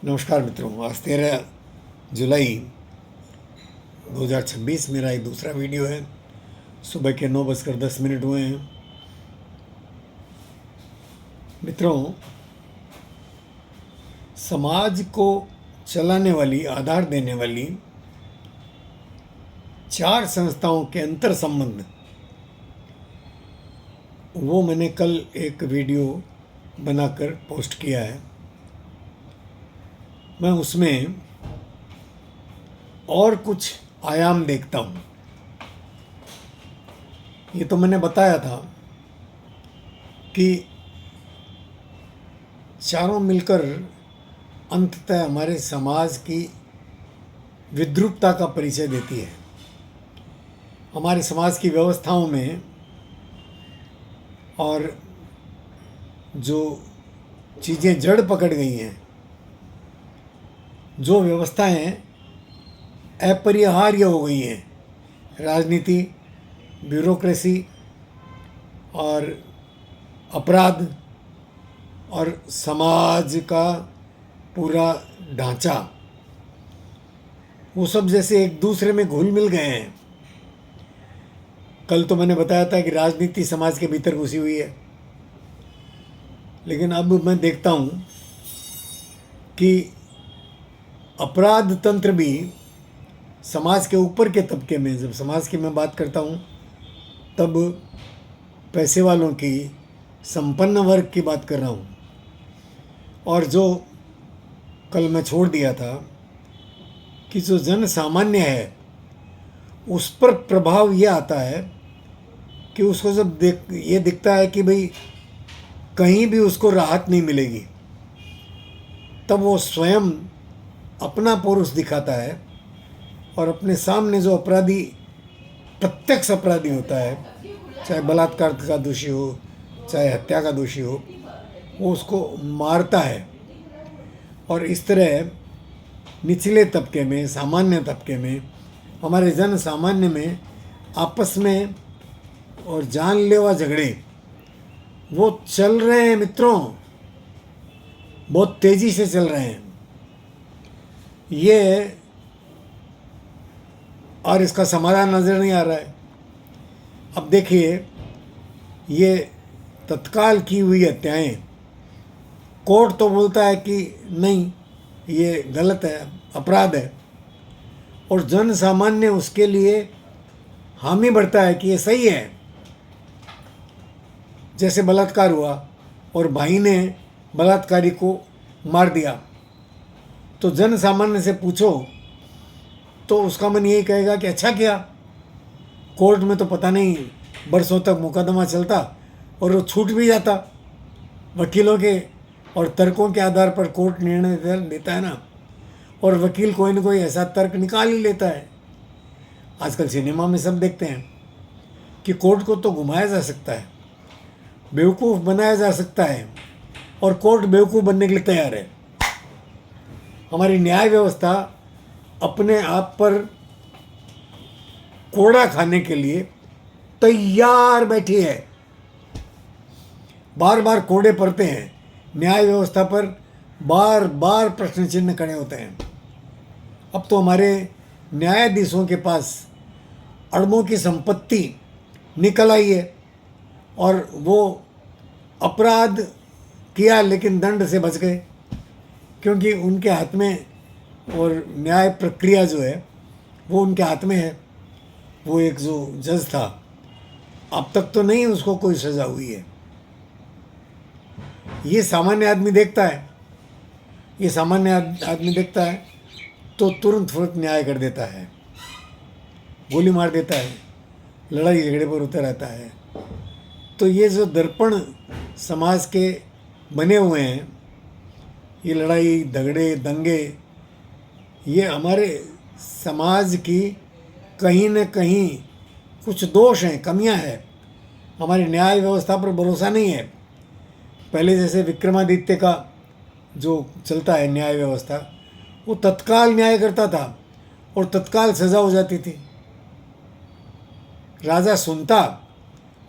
नमस्कार मित्रों, आज 13 जुलाई 2026 मेरा एक दूसरा वीडियो है। सुबह के 9:10 हुए हैं। मित्रों, समाज को चलाने वाली, आधार देने वाली 4 संस्थाओं के अंतर संबंध, वो मैंने कल एक वीडियो बनाकर पोस्ट किया है। मैं उसमें और कुछ आयाम देखता हूँ। ये तो मैंने बताया था कि चारों मिलकर अंततः हमारे समाज की विद्रूपता का परिचय देती है। हमारे समाज की व्यवस्थाओं में और जो चीज़ें जड़ पकड़ गई हैं, जो व्यवस्थाएं अपरिहार्य हो गई हैं, राजनीति, ब्यूरोक्रेसी और अपराध और समाज का पूरा ढांचा, वो सब जैसे एक दूसरे में घुल मिल गए हैं। कल तो मैंने बताया था कि राजनीति समाज के भीतर घुसी हुई है, लेकिन अब मैं देखता हूँ कि अपराध तंत्र भी समाज के ऊपर के तबके में, जब समाज की मैं बात करता हूँ तब पैसे वालों की, संपन्न वर्ग की बात कर रहा हूँ। और जो कल मैं छोड़ दिया था कि जो जन सामान्य है उस पर प्रभाव ये आता है कि उसको जब ये दिखता है कि भाई कहीं भी उसको राहत नहीं मिलेगी, तब वो स्वयं अपना पुरुष दिखाता है और अपने सामने जो अपराधी, प्रत्यक्ष अपराधी होता है, चाहे बलात्कार का दोषी हो, चाहे हत्या का दोषी हो, वो उसको मारता है। और इस तरह निचले तबके में, सामान्य तबके में, हमारे जन सामान्य में आपस में और जानलेवा झगड़े वो चल रहे हैं मित्रों, बहुत तेज़ी से चल रहे हैं ये, और इसका समाधान नज़र नहीं आ रहा है। अब देखिए, ये तत्काल की हुई हत्याएं, कोर्ट तो बोलता है कि नहीं ये गलत है, अपराध है, और जन सामान्य उसके लिए हामी भरता है कि ये सही है। जैसे बलात्कार हुआ और भाई ने बलात्कारी को मार दिया, तो जन सामान्य से पूछो तो उसका मन यही कहेगा कि अच्छा किया, कोर्ट में तो पता नहीं बरसों तक मुकदमा चलता और वो छूट भी जाता। वकीलों के और तर्कों के आधार पर कोर्ट निर्णय देता है ना, और वकील कोई ना कोई ऐसा तर्क निकाल ही लेता है। आजकल सिनेमा में सब देखते हैं कि कोर्ट को तो घुमाया जा सकता है, बेवकूफ़ बनाया जा सकता है, और कोर्ट बेवकूफ़ बनने के लिए तैयार है। हमारी न्याय व्यवस्था अपने आप पर कोड़ा खाने के लिए तैयार बैठी है। बार बार कोड़े पड़ते हैं न्याय व्यवस्था पर, बार बार प्रश्न चिन्ह खड़े होते हैं। अब तो हमारे न्यायाधीशों के पास अरबों की संपत्ति निकल आई है, और वो अपराध किया लेकिन दंड से बच गए, क्योंकि उनके हाथ में, और न्याय प्रक्रिया जो है वो उनके हाथ में है। वो एक जो जज था, अब तक तो नहीं उसको कोई सज़ा हुई है। ये सामान्य आदमी देखता है, ये सामान्य आदमी देखता है तो तुरंत फुरत न्याय कर देता है, गोली मार देता है, लड़ाई झगड़े पर उतर आता है। तो ये जो दर्पण समाज के बने हुए हैं, ये लड़ाई झगड़े दंगे, ये हमारे समाज की कहीं न कहीं कुछ दोष हैं, कमियां हैं। हमारी न्याय व्यवस्था पर भरोसा नहीं है। पहले जैसे विक्रमादित्य का जो चलता है न्याय व्यवस्था, वो तत्काल न्याय करता था और तत्काल सज़ा हो जाती थी। राजा सुनता,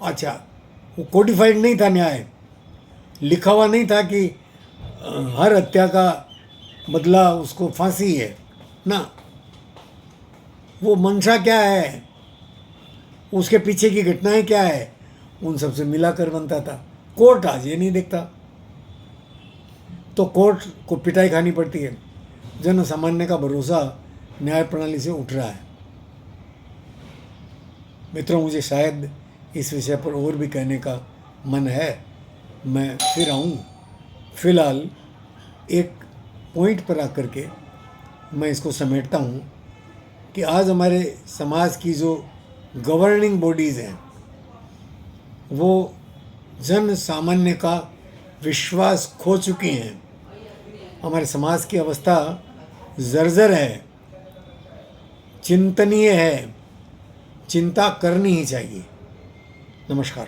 अच्छा, वो कोडिफाइड नहीं था न्याय, लिखा हुआ नहीं था कि हर हत्या का बदला उसको फांसी है ना। वो मंशा क्या है, उसके पीछे की घटनाएं क्या है, उन सबसे मिलाकर बनता था। कोर्ट आज ये नहीं देखता, तो कोर्ट को पिटाई खानी पड़ती है। जन सामान्य का भरोसा न्याय प्रणाली से उठ रहा है। मित्रों, मुझे शायद इस विषय पर और भी कहने का मन है, मैं फिर आऊँ। फिलहाल एक पॉइंट पर आकर के मैं इसको समेटता हूँ कि आज हमारे समाज की जो गवर्निंग बॉडीज़ हैं वो जन सामान्य का विश्वास खो चुकी हैं। हमारे समाज की अवस्था जर्जर है, चिंतनीय है, चिंता करनी ही चाहिए। नमस्कार।